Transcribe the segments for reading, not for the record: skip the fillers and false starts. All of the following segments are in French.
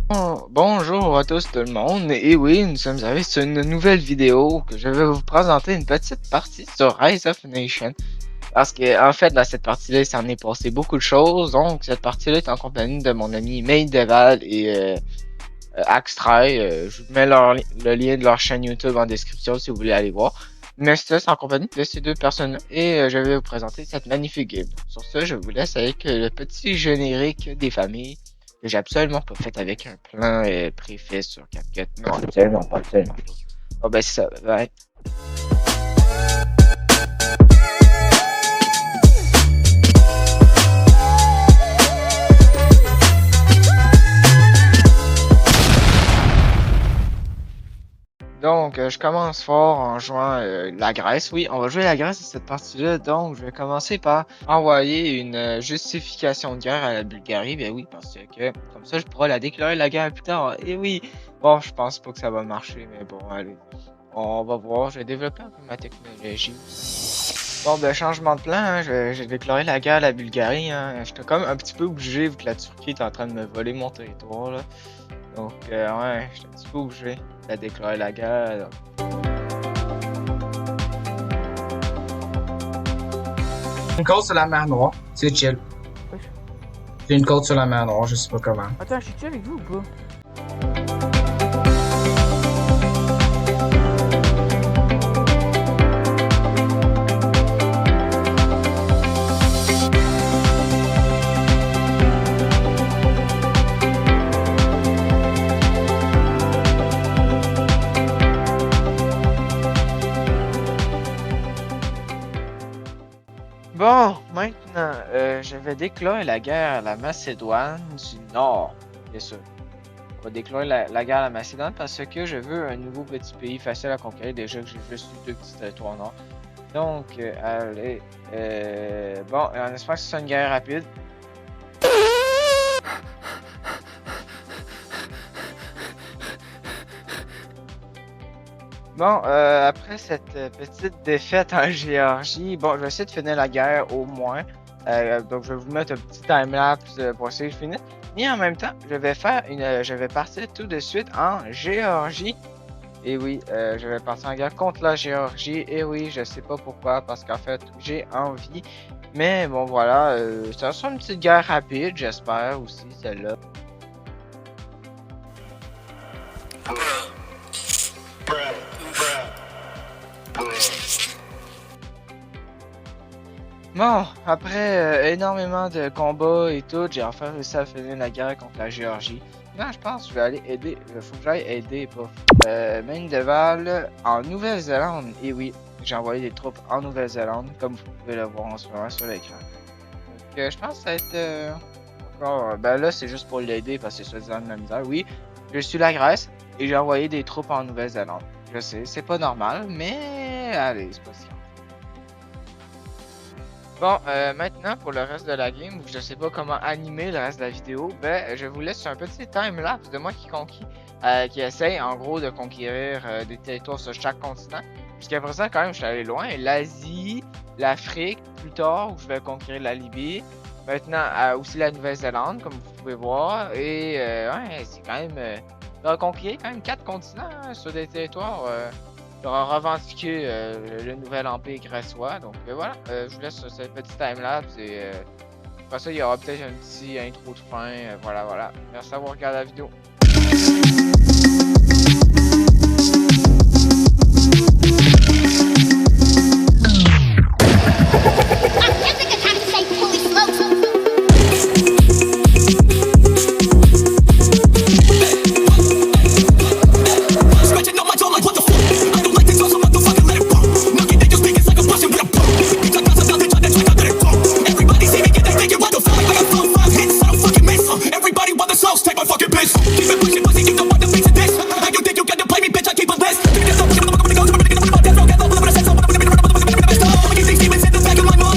Bonjour à tous tout le monde, et oui, nous sommes arrivés sur une nouvelle vidéo que je vais vous présenter une petite partie sur Rise of Nation. Parce que, en fait, dans cette partie-là, il s'en est passé beaucoup de choses, donc cette partie-là est en compagnie de mon ami Deval et Axtray. Je vous mets le lien de leur chaîne YouTube en description si vous voulez aller voir. Mais c'est en compagnie de ces deux personnes et je vais vous présenter cette magnifique game. Sur ce, je vous laisse avec le petit générique des familles que j'ai absolument pas fait avec un plan préfet sur CapCut. Non, absolument pas, absolument pas. Oh ben c'est ça, bye. Donc, je commence fort en jouant la Grèce. Oui, on va jouer la Grèce à cette partie-là. Donc, je vais commencer par envoyer une justification de guerre à la Bulgarie. Ben oui, parce que comme ça, je pourrai la déclarer la guerre plus tard. Et oui, bon, je pense pas que ça va marcher, mais bon, allez. On va voir. Je vais développer un peu ma technologie. Bon, ben, changement de plan. Hein. J'ai déclaré la guerre à la Bulgarie. Hein. J'étais comme un petit peu obligé vu que la Turquie est en train de me voler mon territoire. Là. Donc, ouais, j'étais un petit peu obligé de déclarer la guerre. Une côte sur la mer Noire, c'est chill. J'ai une côte sur la mer Noire, je sais pas comment. Attends, je suis avec vous ou pas? Bon, maintenant, je vais déclarer la guerre à la Macédoine du Nord, bien sûr. On va déclarer la guerre à la Macédoine parce que je veux un nouveau petit pays facile à conquérir. Déjà que j'ai juste eu deux petits territoires au nord. Donc, allez. Bon, on espère que ce soit une guerre rapide. Bon, après cette petite défaite en Géorgie, bon, je vais essayer de finir la guerre au moins. Donc, je vais vous mettre un petit timelapse pour essayer de finir. Mais en même temps, je vais partir tout de suite en Géorgie. Et oui, je vais partir en guerre contre la Géorgie. Et oui, je sais pas pourquoi, parce qu'en fait, j'ai envie. Mais bon, voilà, ça sera une petite guerre rapide, j'espère aussi, celle-là. Bon, après énormément de combats et tout, j'ai enfin réussi à finir la guerre contre la Géorgie. Là, je pense que je vais aller aider. Il faut que j'aille aider, Deval en Nouvelle-Zélande. Et oui, j'ai envoyé des troupes en Nouvelle-Zélande, comme vous pouvez le voir en ce moment sur l'écran. Donc, je pense que ça va être. Ben là, c'est juste pour l'aider parce que c'est soi-disant de la misère. Oui, je suis la Grèce et j'ai envoyé des troupes en Nouvelle-Zélande. Je sais, c'est pas normal, mais allez, c'est pas si grave. Bon, maintenant pour le reste de la game, je sais pas comment animer le reste de la vidéo, ben je vous laisse sur un petit time-lapse de moi qui essaye en gros de conquérir des territoires sur chaque continent. Jusqu'à présent quand même je suis allé loin, l'Asie, l'Afrique plus tard où je vais conquérir la Libye, maintenant aussi la Nouvelle-Zélande comme vous pouvez voir, et ouais c'est quand même, conquérir quand même 4 continents hein, sur des territoires. J'aurais revendiqué le nouvel empire grécois. Donc voilà, je vous laisse sur cette petite timelapse et après ça, il y aura peut-être un petit intro de fin. Voilà. Merci d'avoir regardé la vidéo. Take my fucking piss. Keep it pushing, pussy, you don't want to face this. How you think you got to play me, bitch? I keep a list. Give me this up, give me the fucking goes, I'm gonna get the fuck out. I'm gonna set up, I'm gonna be the best. I'm gonna get these demons in the back of my mind.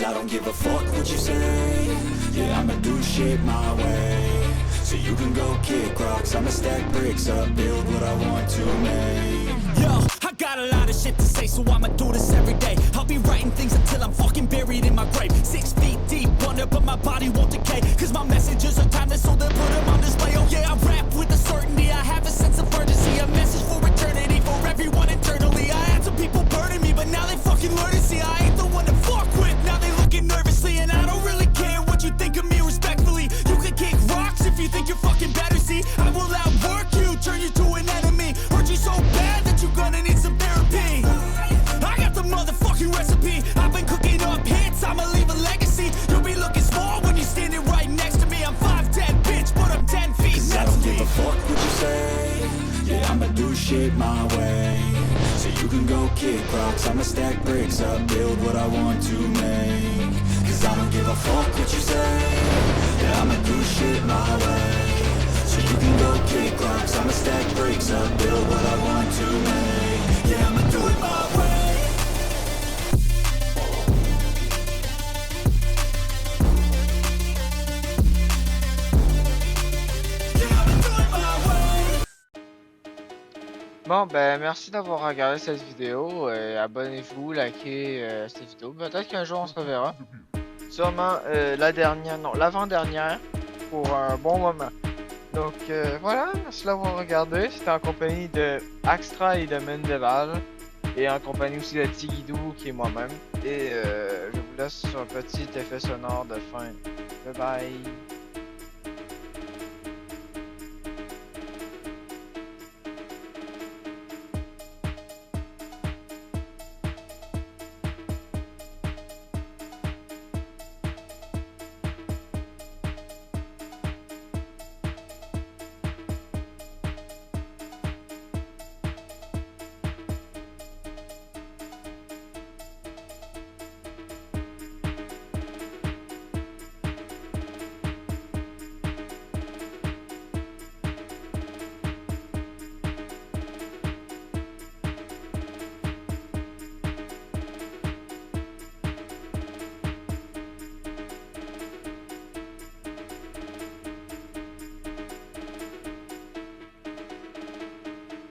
I don't give a fuck what you say. Yeah, I'ma do shit my way. So you can go kick rocks, I'ma stack bricks up, build what I want to make. Yo, I got a lot of shit to say, so I'ma do this every day. I'll be writing things until I'm fucking buried in my grave. 6 feet deep under, but my body won't decay. Cause my messages are timeless, so they'll put them on display. Oh yeah, I rap with a certainty, I have a sense of urgency. A message for eternity, for everyone internally. I had some people burning me, but now they fucking learn to see I ain't the one to fuck with. Now they looking nervously, and I don't really care what you think of me respectfully. You can kick rocks if you think you're fucking better, see. I will outwork you, turn you to an enemy. Hurt you so bad that you're gonna need some therapy. I got the motherfucking recipe. I've been cooking up hits, I'ma leave a legacy. You'll be looking small when you're standing right next to me. I'm 5'10", bitch, but I'm 10 feet. Cause I don't give a fuck what you say. Yeah, I'ma do shit my way. So you can go kick rocks, I'ma stack bricks up, build what I want to make. Cause I don't give a fuck what you say. Yeah, I'ma do shit my way. So you can go kick rocks, I'ma stack bricks up, build what I want to make. Yeah, I'ma do it my way. Bon, ben, merci d'avoir regardé cette vidéo. Abonnez-vous, likez cette vidéo. Peut-être qu'un jour on se reverra. Sûrement la dernière, non, l'avant-dernière pour un bon moment. Donc voilà, merci d'avoir regardé. C'était en compagnie de Axtra et de Mendeval. Et en compagnie aussi de Tigidou qui est moi-même. Et je vous laisse sur un petit effet sonore de fin. Bye bye.